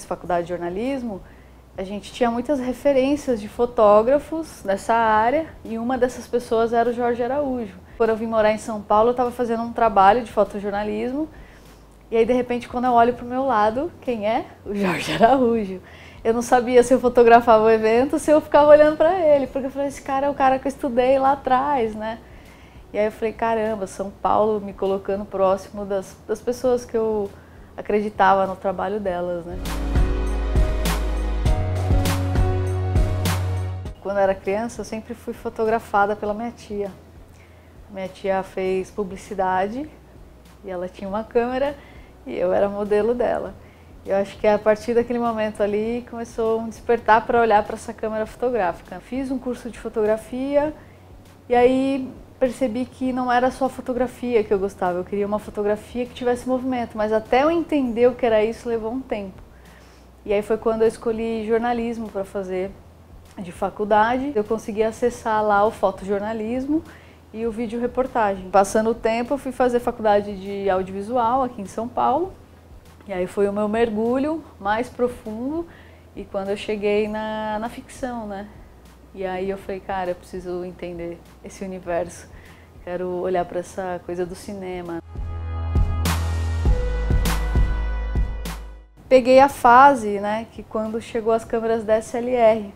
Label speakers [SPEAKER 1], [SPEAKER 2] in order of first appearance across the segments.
[SPEAKER 1] faculdade de jornalismo, a gente tinha muitas referências de fotógrafos nessa área e uma dessas pessoas era o Jorge Araújo. Quando eu vim morar em São Paulo, eu estava fazendo um trabalho de fotojornalismo e aí, de repente, quando eu olho para o meu lado, quem é? O Jorge Araújo. Eu não sabia se eu fotografava o evento ou se eu ficava olhando para ele, porque eu falei, esse cara é o cara que eu estudei lá atrás, né? E aí eu falei, caramba, São Paulo me colocando próximo das pessoas que eu acreditava no trabalho delas, né? Quando eu era criança, eu sempre fui fotografada pela minha tia. Minha tia fez publicidade e ela tinha uma câmera e eu era modelo dela. Eu acho que a partir daquele momento ali começou um despertar para olhar para essa câmera fotográfica. Fiz um curso de fotografia e aí percebi que não era só a fotografia que eu gostava, eu queria uma fotografia que tivesse movimento, mas até eu entender o que era isso levou um tempo. E aí foi quando eu escolhi jornalismo para fazer de faculdade, eu consegui acessar lá o fotojornalismo e o videoreportagem. Passando o tempo, eu fui fazer faculdade de audiovisual aqui em São Paulo, e aí foi o meu mergulho mais profundo, e quando eu cheguei na ficção, né? E aí eu falei, cara, eu preciso entender esse universo, quero olhar para essa coisa do cinema. Peguei a fase, né, que quando chegou as câmeras DSLR,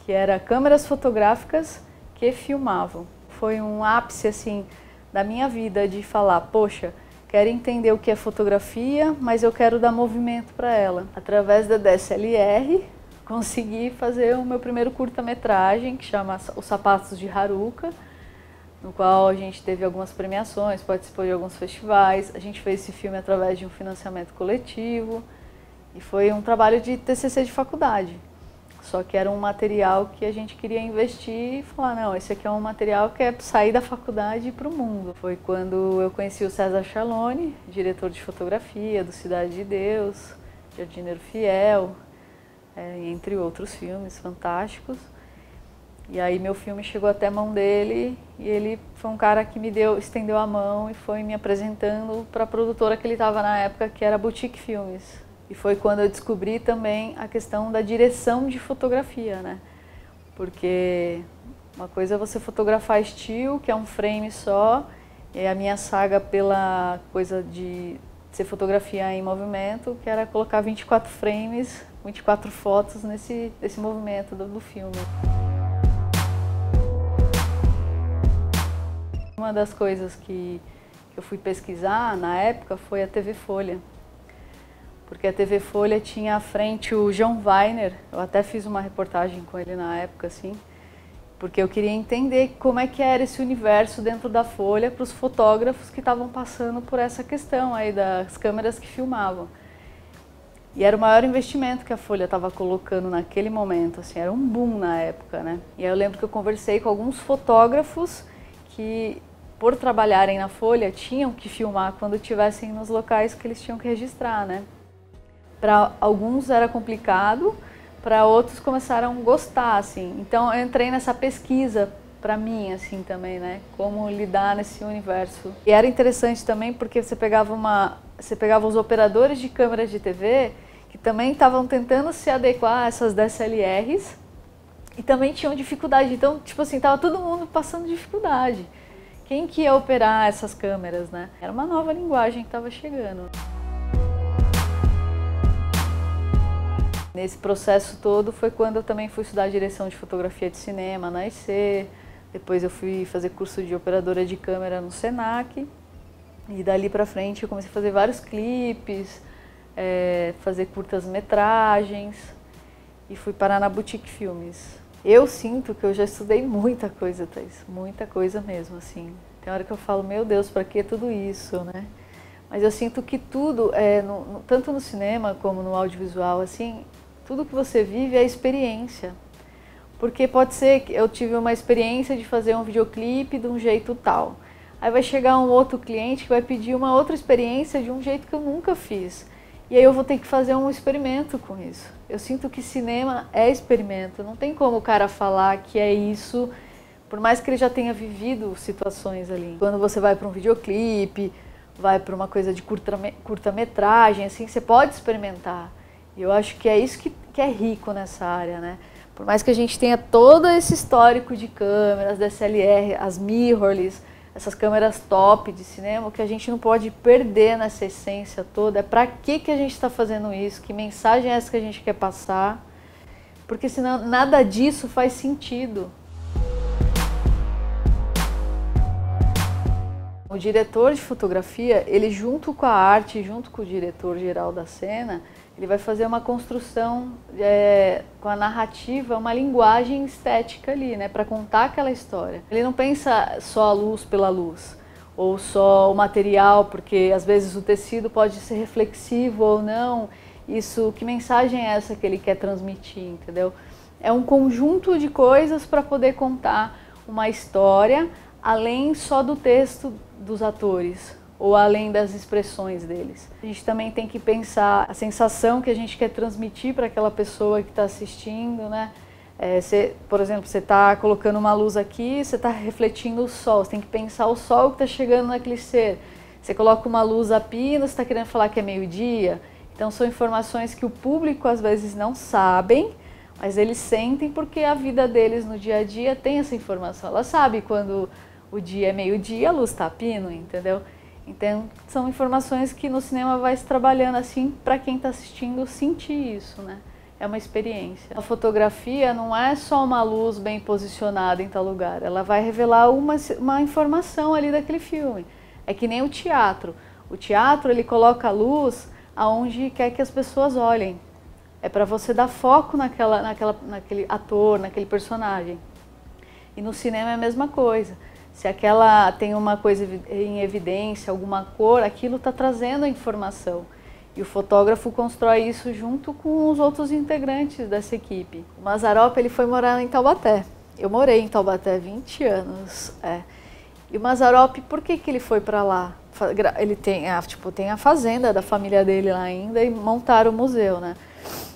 [SPEAKER 1] que era câmeras fotográficas que filmavam. Foi um ápice, assim, da minha vida de falar, poxa, quero entender o que é fotografia, mas eu quero dar movimento para ela. Através da DSLR, consegui fazer o meu primeiro curta-metragem, que chama Os Sapatos de Haruka, no qual a gente teve algumas premiações, participou de alguns festivais. A gente fez esse filme através de um financiamento coletivo e foi um trabalho de TCC de faculdade. Só que era um material que a gente queria investir e falar, não, esse aqui é um material que é sair da faculdade e ir para o mundo. Foi quando eu conheci o César Chalone, diretor de fotografia do Cidade de Deus, Jardineiro Fiel, entre outros filmes fantásticos. E aí meu filme chegou até a mão dele e ele foi um cara que estendeu a mão e foi me apresentando para a produtora que ele estava na época, que era a Boutique Filmes. E foi quando eu descobri também a questão da direção de fotografia, né? Porque uma coisa é você fotografar estilo, que é um frame só, e a minha saga pela coisa de ser fotografia em movimento, que era colocar 24 frames, 24 fotos nesse movimento do filme. Uma das coisas que eu fui pesquisar na época foi a TV Folha. Porque a TV Folha tinha à frente o João Weiner, eu até fiz uma reportagem com ele na época, assim, porque eu queria entender como é que era esse universo dentro da Folha para os fotógrafos que estavam passando por essa questão aí das câmeras que filmavam. E era o maior investimento que a Folha estava colocando naquele momento, assim, era um boom na época, né? E aí eu lembro que eu conversei com alguns fotógrafos que, por trabalharem na Folha, tinham que filmar quando estivessem nos locais que eles tinham que registrar, né? Para alguns era complicado, para outros começaram a gostar, assim. Então eu entrei nessa pesquisa para mim, assim, também, né? Como lidar nesse universo. E era interessante também porque você pegava os operadores de câmeras de TV que também estavam tentando se adequar a essas DSLRs e também tinham dificuldade. Então, tipo assim, tava todo mundo passando dificuldade. Quem que ia operar essas câmeras, né? Era uma nova linguagem que estava chegando. Nesse processo todo foi quando eu também fui estudar direção de fotografia de cinema na IC, depois eu fui fazer curso de operadora de câmera no Senac, e dali pra frente eu comecei a fazer vários clipes, fazer curtas-metragens, e fui parar na Boutique Filmes. Eu sinto que eu já estudei muita coisa, Thaís, muita coisa mesmo, assim. Tem hora que eu falo, meu Deus, pra que tudo isso, né? Mas eu sinto que tudo, tanto no cinema como no audiovisual, assim, tudo que você vive é experiência. Porque pode ser que eu tive uma experiência de fazer um videoclipe de um jeito tal. Aí vai chegar um outro cliente que vai pedir uma outra experiência de um jeito que eu nunca fiz. E aí eu vou ter que fazer um experimento com isso. Eu sinto que cinema é experimento. Não tem como o cara falar que é isso, por mais que ele já tenha vivido situações ali. Quando você vai para um videoclipe, vai para uma coisa de curta-metragem, assim, você pode experimentar. E eu acho que é isso que é rico nessa área, né? Por mais que a gente tenha todo esse histórico de câmeras, DSLR, as mirrorless, essas câmeras top de cinema, o que a gente não pode perder nessa essência toda é para que a gente está fazendo isso, que mensagem é essa que a gente quer passar, porque senão nada disso faz sentido. O diretor de fotografia, ele junto com a arte, junto com o diretor geral da cena, ele vai fazer uma construção com a narrativa, uma linguagem estética ali, né, para contar aquela história. Ele não pensa só a luz pela luz, ou só o material, porque às vezes o tecido pode ser reflexivo ou não. Isso, que mensagem é essa que ele quer transmitir, entendeu? É um conjunto de coisas para poder contar uma história, além só do texto dos atores, ou além das expressões deles. A gente também tem que pensar a sensação que a gente quer transmitir para aquela pessoa que está assistindo, né? Por exemplo, você está colocando uma luz aqui, você está refletindo o sol, você tem que pensar o sol que está chegando naquele ser. Você coloca uma luz a pino, você está querendo falar que é meio-dia. Então são informações que o público às vezes não sabem, mas eles sentem porque a vida deles no dia a dia tem essa informação. Ela sabe quando o dia é meio-dia, a luz está a pino, entendeu? Então, são informações que no cinema vai se trabalhando assim para quem está assistindo sentir isso, né? É uma experiência. A fotografia não é só uma luz bem posicionada em tal lugar, ela vai revelar uma informação ali daquele filme. É que nem o teatro. O teatro, ele coloca a luz aonde quer que as pessoas olhem. É para você dar foco naquele ator, naquele personagem. E no cinema é a mesma coisa. Se aquela tem uma coisa em evidência, alguma cor, aquilo está trazendo a informação. E o fotógrafo constrói isso junto com os outros integrantes dessa equipe. O Mazzaropi, ele foi morar em Taubaté. Eu morei em Taubaté 20 anos. E o Mazzaropi, por que ele foi para lá? Ele tem a fazenda da família dele lá ainda e montaram o museu, né?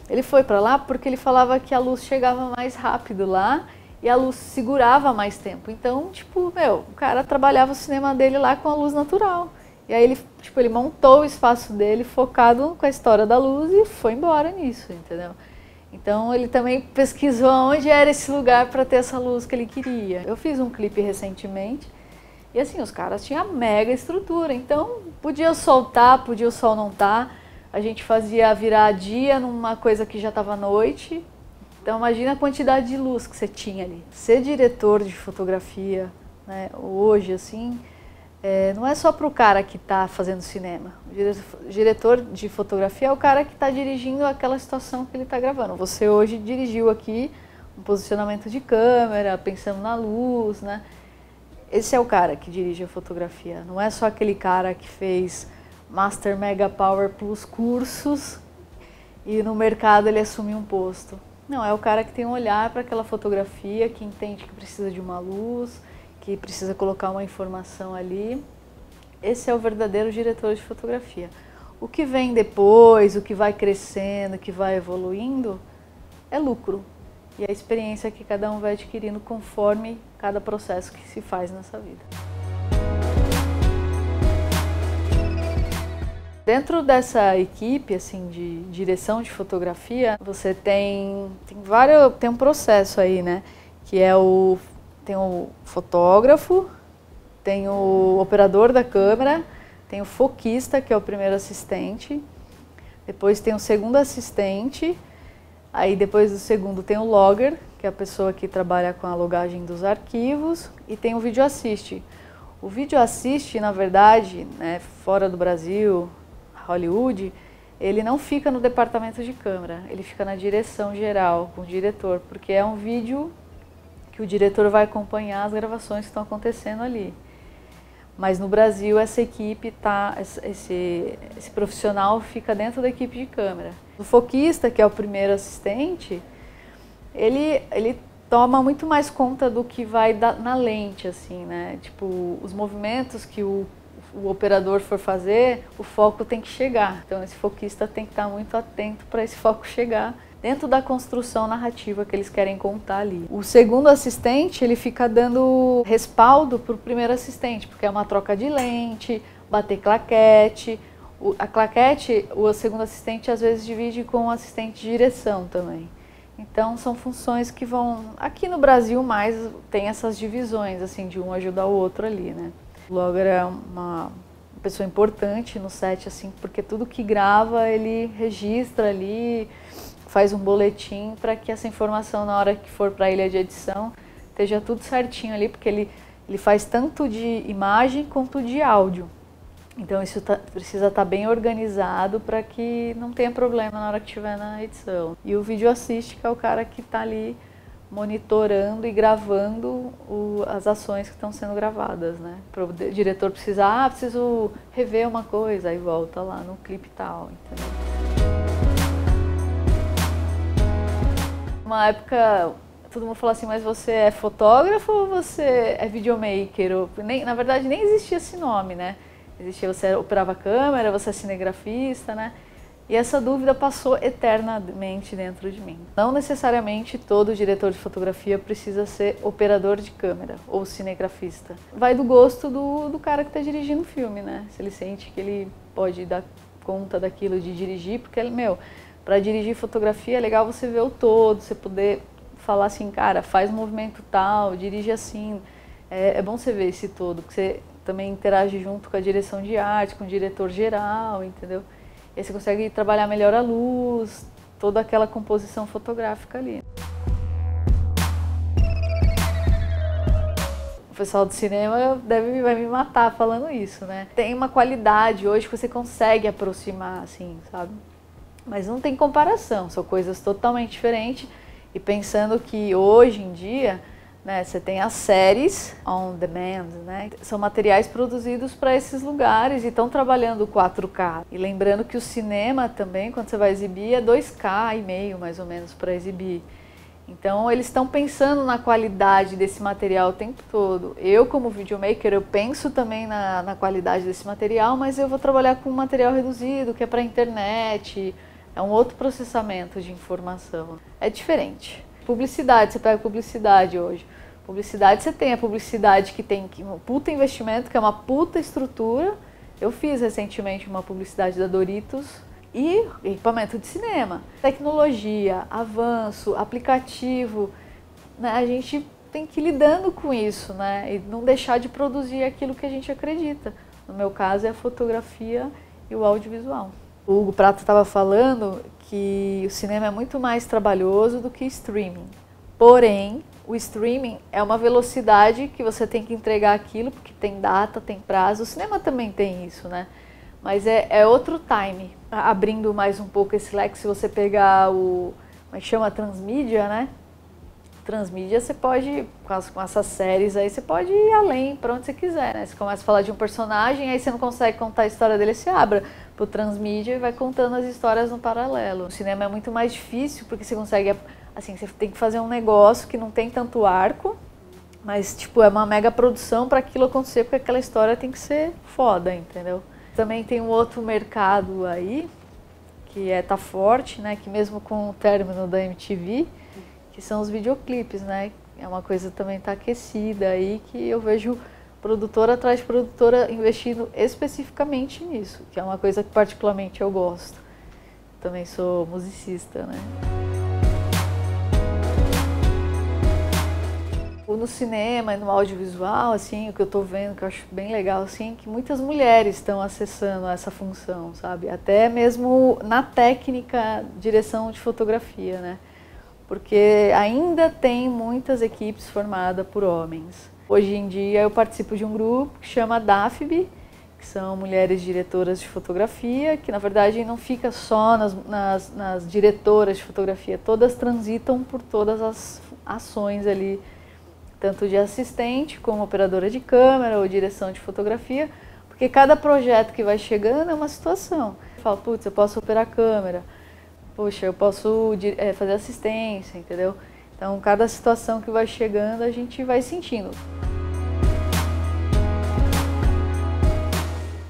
[SPEAKER 1] Ele foi para lá porque ele falava que a luz chegava mais rápido lá e a luz segurava mais tempo. Então, o cara trabalhava o cinema dele lá com a luz natural. E aí ele montou o espaço dele focado com a história da luz e foi embora nisso, entendeu? Então ele também pesquisou onde era esse lugar para ter essa luz que ele queria. Eu fiz um clipe recentemente e assim, os caras tinham mega estrutura, então podia soltar, podia o sol não estar. A gente fazia virar dia numa coisa que já estava noite. Então imagina a quantidade de luz que você tinha ali. Ser diretor de fotografia, né, hoje assim, não é só para o cara que está fazendo cinema. O diretor de fotografia é o cara que está dirigindo aquela situação que ele está gravando. Você hoje dirigiu aqui um posicionamento de câmera, pensando na luz, né? Esse é o cara que dirige a fotografia. Não é só aquele cara que fez Master Mega Power Plus cursos e no mercado ele assumiu um posto. Não, é o cara que tem um olhar para aquela fotografia, que entende que precisa de uma luz, que precisa colocar uma informação ali. Esse é o verdadeiro diretor de fotografia. O que vem depois, o que vai crescendo, o que vai evoluindo, é lucro. E a experiência que cada um vai adquirindo conforme cada processo que se faz nessa vida. Dentro dessa equipe assim, de direção de fotografia, você tem um processo aí, né? Que é tem o fotógrafo, tem o operador da câmera, tem o foquista, que é o primeiro assistente, depois tem o segundo assistente, aí depois do segundo tem o logger, que é a pessoa que trabalha com a logagem dos arquivos, e tem o video assist. O video assist, na verdade, né, fora do Brasil, Hollywood, ele não fica no departamento de câmera, ele fica na direção geral, com o diretor, porque é um vídeo que o diretor vai acompanhar as gravações que estão acontecendo ali. Mas no Brasil essa equipe esse profissional fica dentro da equipe de câmera. O foquista, que é o primeiro assistente, ele toma muito mais conta do que vai na lente, assim, né? Tipo, os movimentos que o operador for fazer, o foco tem que chegar. Então esse foquista tem que estar muito atento para esse foco chegar dentro da construção narrativa que eles querem contar ali. O segundo assistente, ele fica dando respaldo para o primeiro assistente, porque é uma troca de lente, bater claquete, A claquete, o segundo assistente às vezes divide com o assistente de direção também. Então são funções que vão, aqui no Brasil mais tem essas divisões, assim, de um ajudar o outro ali, né? O logger é uma pessoa importante no set, assim, porque tudo que grava ele registra ali, faz um boletim para que essa informação na hora que for para a ilha de edição esteja tudo certinho ali, porque ele faz tanto de imagem quanto de áudio. Então isso precisa estar bem organizado para que não tenha problema na hora que estiver na edição. E o vídeo assist, que é o cara que está ali monitorando e gravando as ações que estão sendo gravadas, né? Para o diretor precisar, preciso rever uma coisa, aí volta lá no clipe tal, entendeu? Uma época, todo mundo falou assim, mas você é fotógrafo ou você é videomaker? Na verdade, nem existia esse nome, né? Existia, você operava câmera, você é cinegrafista, né? E essa dúvida passou eternamente dentro de mim. Não necessariamente todo diretor de fotografia precisa ser operador de câmera ou cinegrafista. Vai do gosto do cara que está dirigindo o filme, né? Se ele sente que ele pode dar conta daquilo de dirigir, porque, para dirigir fotografia é legal você ver o todo, você poder falar assim, cara, faz movimento tal, dirige assim. É bom você ver esse todo, porque você também interage junto com a direção de arte, com o diretor geral, entendeu? E aí você consegue trabalhar melhor a luz, toda aquela composição fotográfica ali. O pessoal do cinema vai me matar falando isso, né? Tem uma qualidade hoje que você consegue aproximar, assim, sabe? Mas não tem comparação, são coisas totalmente diferentes. E pensando que hoje em dia, né, você tem as séries on demand, né? São materiais produzidos para esses lugares e estão trabalhando 4K. E lembrando que o cinema também, quando você vai exibir, é 2K e meio mais ou menos para exibir. Então eles estão pensando na qualidade desse material o tempo todo. Eu, como videomaker, eu penso também na qualidade desse material, mas eu vou trabalhar com um material reduzido, que é para a internet, é um outro processamento de informação. É diferente. Publicidade, você pega publicidade hoje. Publicidade, você tem a publicidade que tem um puta investimento, que é uma puta estrutura. Eu fiz recentemente uma publicidade da Doritos e equipamento de cinema. Tecnologia, avanço, aplicativo, né? A gente tem que ir lidando com isso, né? E não deixar de produzir aquilo que a gente acredita. No meu caso é a fotografia e o audiovisual. O Hugo Prato estava falando que o cinema é muito mais trabalhoso do que streaming. Porém, o streaming é uma velocidade que você tem que entregar aquilo, porque tem data, tem prazo. O cinema também tem isso, né? Mas é outro time. Abrindo mais um pouco esse leque, se você pegar como é que chama? Transmídia, né? Transmídia, você pode, com essas séries aí, você pode ir além, para onde você quiser, né? Você começa a falar de um personagem, aí você não consegue contar a história dele, você abre pro transmídia e vai contando as histórias no paralelo. O cinema é muito mais difícil, porque você consegue, assim, você tem que fazer um negócio que não tem tanto arco, mas, tipo, é uma mega produção para aquilo acontecer, porque aquela história tem que ser foda, entendeu? Também tem um outro mercado aí, que tá forte, né? Que mesmo com o término da MTV, que são os videoclipes, né? É uma coisa que também tá aquecida aí, que eu vejo produtora atrás de produtora investindo especificamente nisso, que é uma coisa que particularmente eu gosto. Também sou musicista, né? No cinema e no audiovisual, assim, o que eu tô vendo, que eu acho bem legal, assim, que muitas mulheres estão acessando essa função, sabe? Até mesmo na técnica, direção de fotografia, né? Porque ainda tem muitas equipes formadas por homens. Hoje em dia eu participo de um grupo que chama DAFB, que são mulheres diretoras de fotografia, que na verdade não fica só nas diretoras de fotografia, todas transitam por todas as ações ali, tanto de assistente como operadora de câmera ou direção de fotografia, porque cada projeto que vai chegando é uma situação. Eu falo, putz, eu posso operar câmera, poxa, eu posso fazer assistência, entendeu? Então, cada situação que vai chegando, a gente vai sentindo.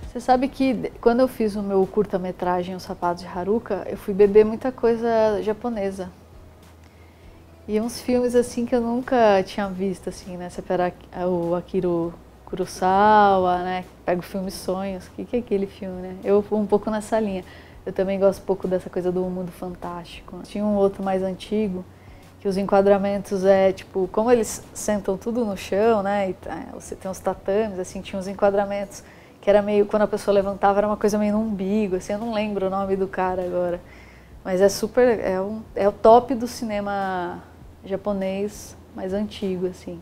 [SPEAKER 1] Você sabe que quando eu fiz o meu curta-metragem Os Sapatos de Haruka, eu fui beber muita coisa japonesa. E uns filmes assim que eu nunca tinha visto, assim, né? Você pega o Akira Kurosawa, né? Pega o filme Sonhos, o que é aquele filme, né? Eu vou um pouco nessa linha. Eu também gosto um pouco dessa coisa do mundo fantástico. Tinha um outro mais antigo, que os enquadramentos tipo, como eles sentam tudo no chão, né? E você tem os tatames, assim, tinha uns enquadramentos que era meio, quando a pessoa levantava, era uma coisa meio no umbigo, assim, eu não lembro o nome do cara agora. Mas é super, é o top do cinema japonês mais antigo, assim.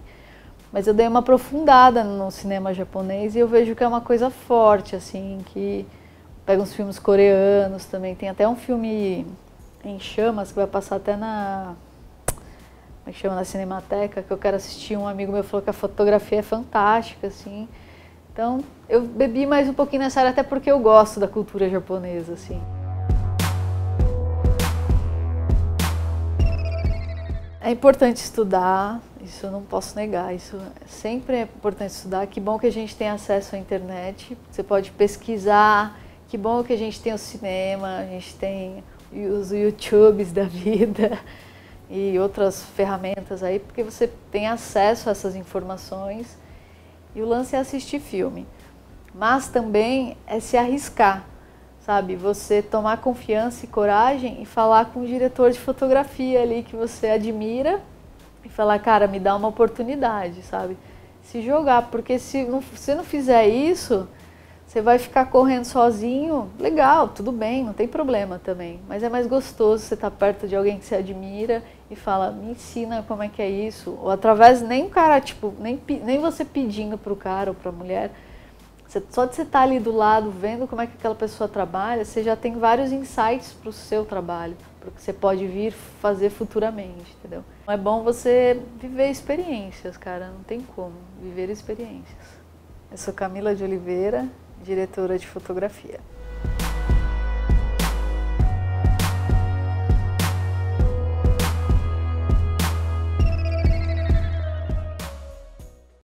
[SPEAKER 1] Mas eu dei uma aprofundada no cinema japonês e eu vejo que é uma coisa forte, assim, que pega uns filmes coreanos também. Tem até um filme em chamas que vai passar até na... Como é que chama? Na Cinemateca, que eu quero assistir. Um amigo meu falou que a fotografia é fantástica, assim. Então, eu bebi mais um pouquinho nessa área, até porque eu gosto da cultura japonesa, assim. É importante estudar, isso eu não posso negar, isso sempre é importante estudar. Que bom que a gente tem acesso à internet, você pode pesquisar, que bom que a gente tem o cinema, a gente tem os YouTubes da vida e outras ferramentas aí, porque você tem acesso a essas informações e o lance é assistir filme. Mas também é se arriscar, sabe? Você tomar confiança e coragem e falar com o diretor de fotografia ali que você admira e falar, cara, me dá uma oportunidade, sabe? Se jogar, porque se você não fizer isso, você vai ficar correndo sozinho, legal, tudo bem, não tem problema também. Mas é mais gostoso você estar perto de alguém que você admira e fala, me ensina como é que é isso. Ou através, nem o cara, tipo, nem você pedindo pro cara ou pra mulher, só de você estar ali do lado, vendo como é que aquela pessoa trabalha, você já tem vários insights para o seu trabalho, para o que você pode vir fazer futuramente, entendeu? É bom você viver experiências, cara, não tem como, viver experiências. Eu sou Camila de Oliveira, diretora de fotografia.